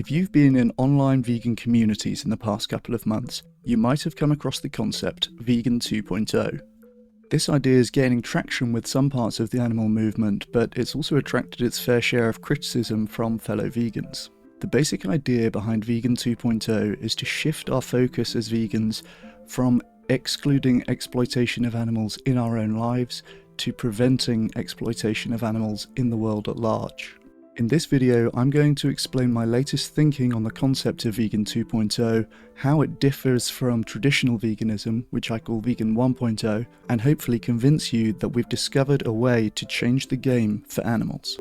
If you've been in online vegan communities in the past couple of months, you might have come across the concept Vegan 2.0. This idea is gaining traction with some parts of the animal movement, but it's also attracted its fair share of criticism from fellow vegans. The basic idea behind Vegan 2.0 is to shift our focus as vegans from excluding exploitation of animals in our own lives to preventing exploitation of animals in the world at large. In this video, I'm going to explain my latest thinking on the concept of Vegan 2.0, how it differs from traditional veganism, which I call Vegan 1.0, and hopefully convince you that we've discovered a way to change the game for animals.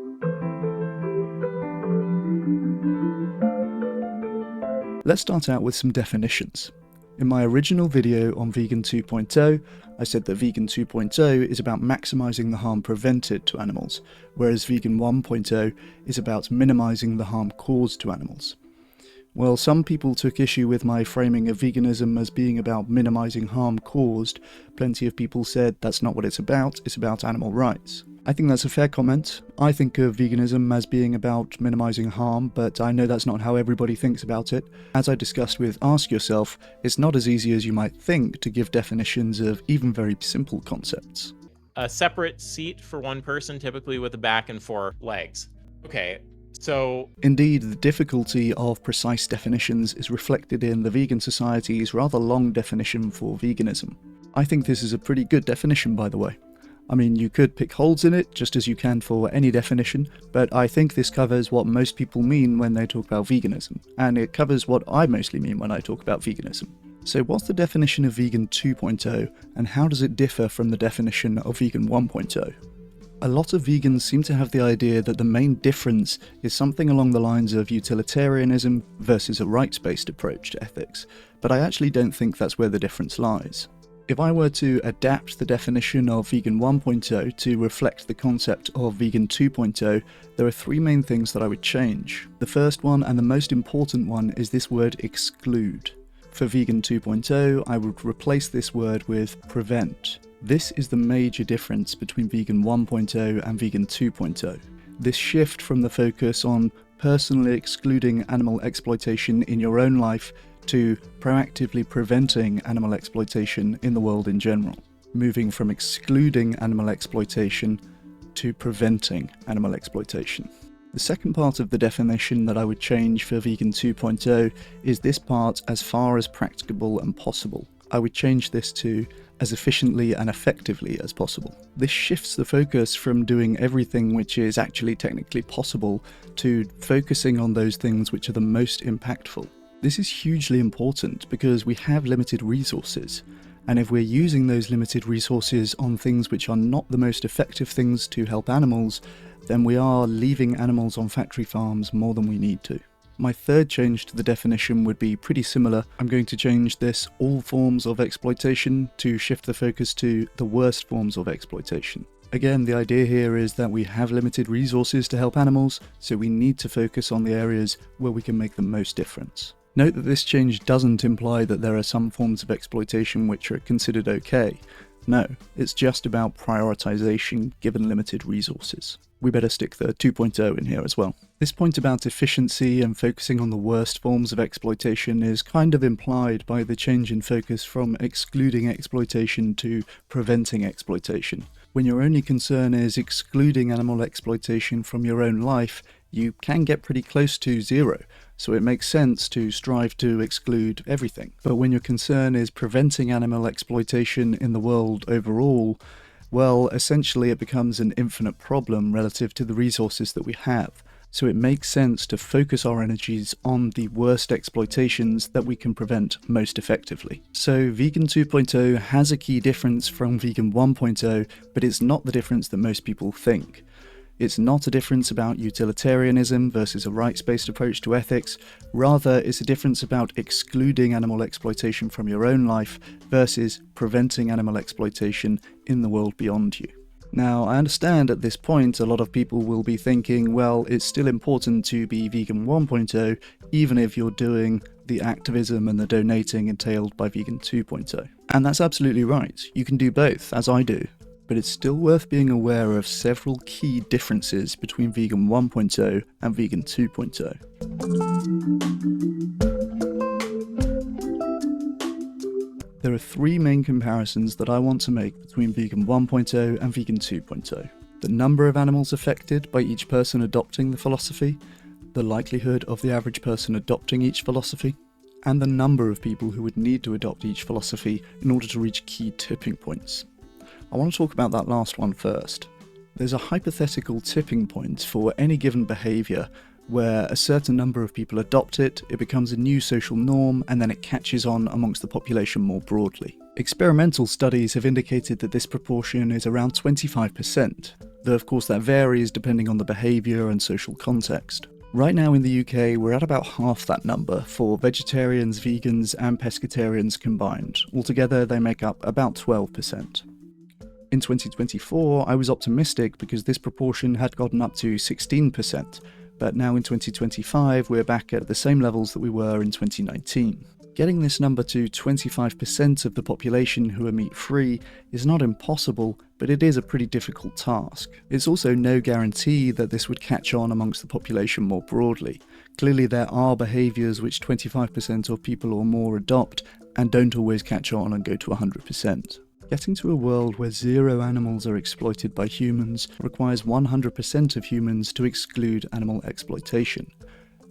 Let's start out with some definitions. In my original video on Vegan 2.0, I said that Vegan 2.0 is about maximising the harm prevented to animals, whereas Vegan 1.0 is about minimising the harm caused to animals. Well, some people took issue with my framing of veganism as being about minimising harm caused. Plenty of people said that's not what it's about animal rights. I think that's a fair comment. I think of veganism as being about minimising harm, but I know that's not how everybody thinks about it. As I discussed with Ask Yourself, it's not as easy as you might think to give definitions of even very simple concepts. A separate seat for one person, typically with a back and 4 legs. Okay, so... Indeed, the difficulty of precise definitions is reflected in the Vegan Society's rather long definition for veganism. I think this is a pretty good definition, by the way. I mean, you could pick holes in it, just as you can for any definition, but I think this covers what most people mean when they talk about veganism, and it covers what I mostly mean when I talk about veganism. So what's the definition of Vegan 2.0, and how does it differ from the definition of Vegan 1.0? A lot of vegans seem to have the idea that the main difference is something along the lines of utilitarianism versus a rights-based approach to ethics, but I actually don't think that's where the difference lies. If I were to adapt the definition of Vegan 1.0 to reflect the concept of Vegan 2.0, there are 3 main things that I would change. The first one, and the most important one, is this word exclude. For Vegan 2.0, I would replace this word with prevent. This is the major difference between Vegan 1.0 and Vegan 2.0. This shift from the focus on personally excluding animal exploitation in your own life to proactively preventing animal exploitation in the world in general. Moving from excluding animal exploitation to preventing animal exploitation. The second part of the definition that I would change for Vegan 2.0 is this part, as far as practicable and possible. I would change this to as efficiently and effectively as possible. This shifts the focus from doing everything which is actually technically possible to focusing on those things which are the most impactful. This is hugely important because we have limited resources, and if we're using those limited resources on things which are not the most effective things to help animals, then we are leaving animals on factory farms more than we need to. My third change to the definition would be pretty similar. I'm going to change this all forms of exploitation to shift the focus to the worst forms of exploitation. Again, the idea here is that we have limited resources to help animals, so we need to focus on the areas where we can make the most difference. Note that this change doesn't imply that there are some forms of exploitation which are considered okay. No, it's just about prioritization given limited resources. We better stick the 2.0 in here as well. This point about efficiency and focusing on the worst forms of exploitation is kind of implied by the change in focus from excluding exploitation to preventing exploitation. When your only concern is excluding animal exploitation from your own life, you can get pretty close to zero, so it makes sense to strive to exclude everything. But when your concern is preventing animal exploitation in the world overall, well, essentially it becomes an infinite problem relative to the resources that we have. So it makes sense to focus our energies on the worst exploitations that we can prevent most effectively. So Vegan 2.0 has a key difference from Vegan 1.0, but it's not the difference that most people think. It's not a difference about utilitarianism versus a rights-based approach to ethics. Rather, it's a difference about excluding animal exploitation from your own life versus preventing animal exploitation in the world beyond you. Now, I understand at this point a lot of people will be thinking, well, it's still important to be Vegan 1.0, even if you're doing the activism and the donating entailed by Vegan 2.0. And that's absolutely right. You can do both, as I do. but it's still worth being aware of several key differences between Vegan 1.0 and Vegan 2.0. There are three main comparisons that I want to make between Vegan 1.0 and Vegan 2.0. The number of animals affected by each person adopting the philosophy, the likelihood of the average person adopting each philosophy, and the number of people who would need to adopt each philosophy in order to reach key tipping points. I want to talk about that last one first. There's a hypothetical tipping point for any given behaviour where a certain number of people adopt it, it becomes a new social norm, and then it catches on amongst the population more broadly. Experimental studies have indicated that this proportion is around 25%, though of course that varies depending on the behaviour and social context. Right now in the UK, we're at about half that number for vegetarians, vegans and pescatarians combined. Altogether, they make up about 12%. In 2024, I was optimistic because this proportion had gotten up to 16%, but now in 2025, we're back at the same levels that we were in 2019. Getting this number to 25% of the population who are meat-free is not impossible, but it is a pretty difficult task. It's also no guarantee that this would catch on amongst the population more broadly. Clearly there are behaviours which 25% of people or more adopt and don't always catch on and go to 100%. Getting to a world where zero animals are exploited by humans requires 100% of humans to exclude animal exploitation.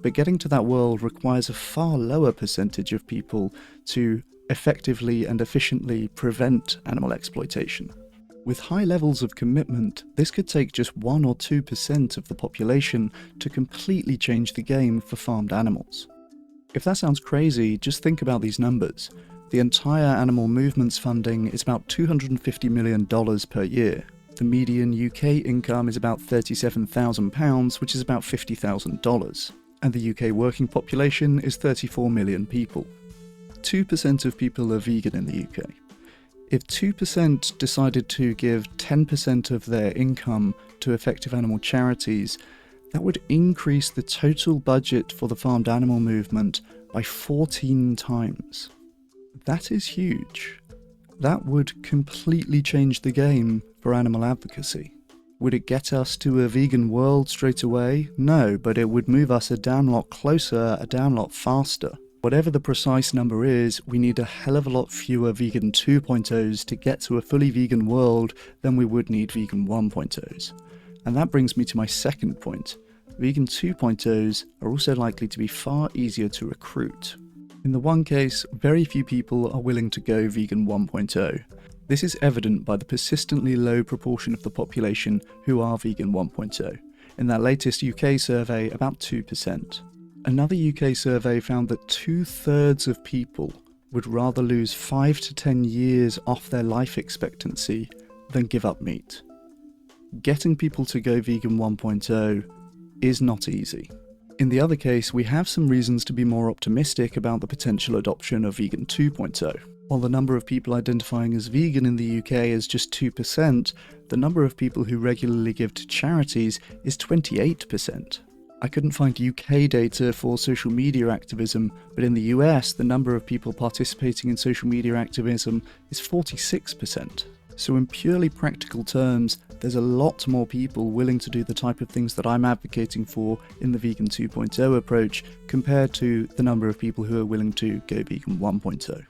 But getting to that world requires a far lower percentage of people to effectively and efficiently prevent animal exploitation. With high levels of commitment, this could take just 1 or 2% of the population to completely change the game for farmed animals. If that sounds crazy, just think about these numbers. The entire animal movements funding is about $250 million per year. The median UK income is about £37,000, which is about $50,000. And the UK working population is 34 million people. 2% of people are vegan in the UK. If 2% decided to give 10% of their income to effective animal charities, that would increase the total budget for the farmed animal movement by 14 times. That is huge. That would completely change the game for animal advocacy. Would it get us to a vegan world straight away? No, but it would move us a damn lot closer, a damn lot faster. Whatever the precise number is, we need a hell of a lot fewer vegan 2.0s to get to a fully vegan world than we would need vegan 1.0s. And that brings me to my second point. Vegan 2.0s are also likely to be far easier to recruit. In the one case, very few people are willing to go vegan 1.0. This is evident by the persistently low proportion of the population who are vegan 1.0. In that latest UK survey, about 2%. Another UK survey found that 2/3 of people would rather lose 5 to 10 years off their life expectancy than give up meat. Getting people to go vegan 1.0 is not easy. In the other case, we have some reasons to be more optimistic about the potential adoption of vegan 2.0. While the number of people identifying as vegan in the UK is just 2%, the number of people who regularly give to charities is 28%. I couldn't find UK data for social media activism, but in the US, the number of people participating in social media activism is 46%. So in purely practical terms, there's a lot more people willing to do the type of things that I'm advocating for in the vegan 2.0 approach compared to the number of people who are willing to go vegan 1.0.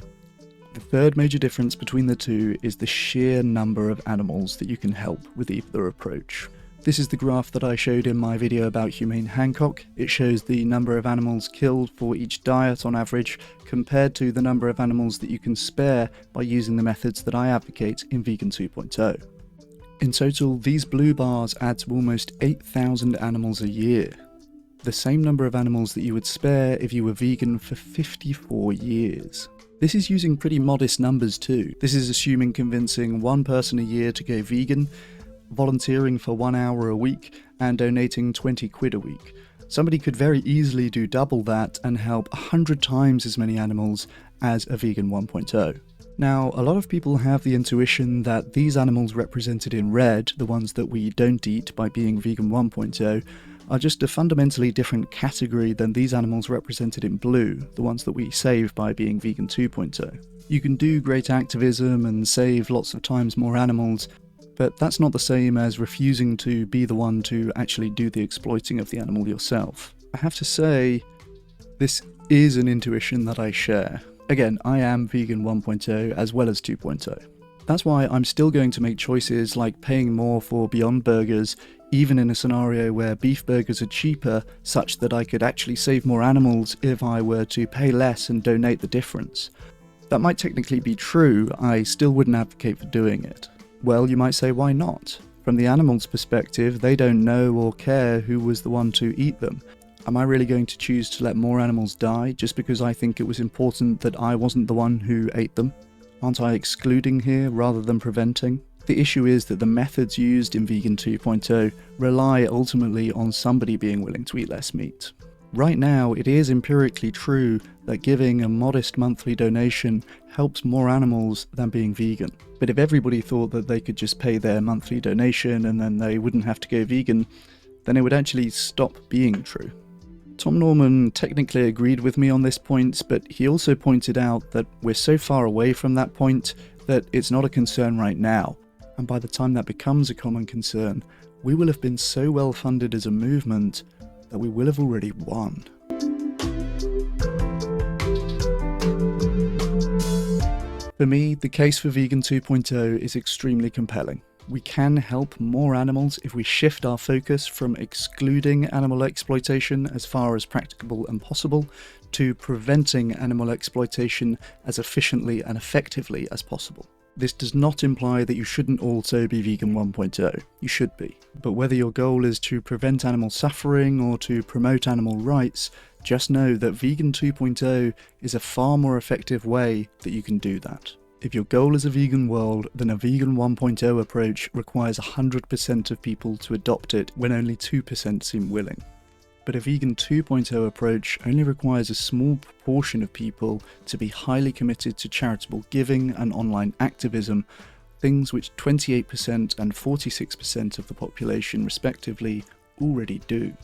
The third major difference between the two is the sheer number of animals that you can help with either approach. This is the graph that I showed in my video about Humane Hancock. It shows the number of animals killed for each diet on average compared to the number of animals that you can spare by using the methods that I advocate in Vegan 2.0. In total, these blue bars add to almost 8,000 animals a year. The same number of animals that you would spare if you were vegan for 54 years. This is using pretty modest numbers too. This is assuming convincing one person a year to go vegan, volunteering for 1 hour a week, and donating 20 quid a week. Somebody could very easily do double that and help 100 times as many animals as a vegan 1.0. Now, a lot of people have the intuition that these animals represented in red, the ones that we don't eat by being vegan 1.0, are just a fundamentally different category than these animals represented in blue, the ones that we save by being vegan 2.0. You can do great activism and save lots of times more animals, But that's not the same as refusing to be the one to actually do the exploiting of the animal yourself. I have to say, this is an intuition that I share. Again, I am vegan 1.0 as well as 2.0. That's why I'm still going to make choices like paying more for Beyond Burgers, even in a scenario where beef burgers are cheaper, such that I could actually save more animals if I were to pay less and donate the difference. That might technically be true, I still wouldn't advocate for doing it. Well, you might say, why not? From the animal's perspective, they don't know or care who was the one to eat them. Am I really going to choose to let more animals die just because I think it was important that I wasn't the one who ate them? Aren't I excluding here rather than preventing? The issue is that the methods used in Vegan 2.0 rely ultimately on somebody being willing to eat less meat. Right now, it is empirically true that giving a modest monthly donation helps more animals than being vegan. But if everybody thought that they could just pay their monthly donation and then they wouldn't have to go vegan, then it would actually stop being true. Tom Norman technically agreed with me on this point, but he also pointed out that we're so far away from that point that it's not a concern right now, and by the time that becomes a common concern, we will have been so well funded as a movement that we will have already won. For me, the case for Vegan 2.0 is extremely compelling. We can help more animals if we shift our focus from excluding animal exploitation as far as practicable and possible to preventing animal exploitation as efficiently and effectively as possible. This does not imply that you shouldn't also be Vegan 1.0. You should be. But whether your goal is to prevent animal suffering or to promote animal rights, just know that Vegan 2.0 is a far more effective way that you can do that. If your goal is a vegan world, then a Vegan 1.0 approach requires 100% of people to adopt it when only 2% seem willing. But a Vegan 2.0 approach only requires a small proportion of people to be highly committed to charitable giving and online activism, things which 28% and 46% of the population respectively already do.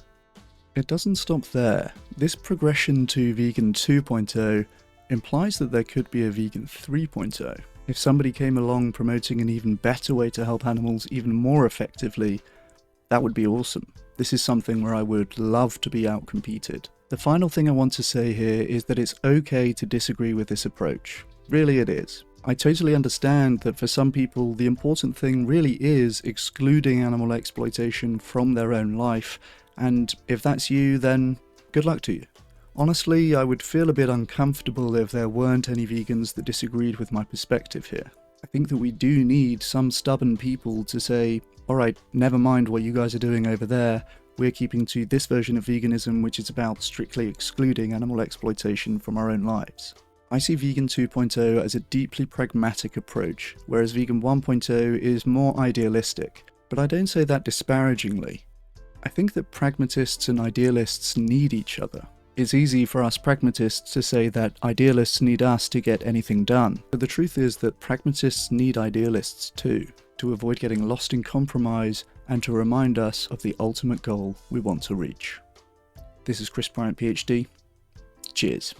It doesn't stop there. This progression to Vegan 2.0 implies that there could be a Vegan 3.0. If somebody came along promoting an even better way to help animals even more effectively, that would be awesome. This is something where I would love to be outcompeted. The final thing I want to say here is that it's okay to disagree with this approach. Really it is. I totally understand that for some people the important thing really is excluding animal exploitation from their own life, and if that's you, then good luck to you. Honestly, I would feel a bit uncomfortable if there weren't any vegans that disagreed with my perspective here. I think that we do need some stubborn people to say, alright, never mind what you guys are doing over there, we're keeping to this version of veganism which is about strictly excluding animal exploitation from our own lives. I see Vegan 2.0 as a deeply pragmatic approach, whereas Vegan 1.0 is more idealistic, but I don't say that disparagingly. I think that pragmatists and idealists need each other. It's easy for us pragmatists to say that idealists need us to get anything done, but the truth is that pragmatists need idealists too, to avoid getting lost in compromise and to remind us of the ultimate goal we want to reach. This is Chris Bryant, PhD. Cheers.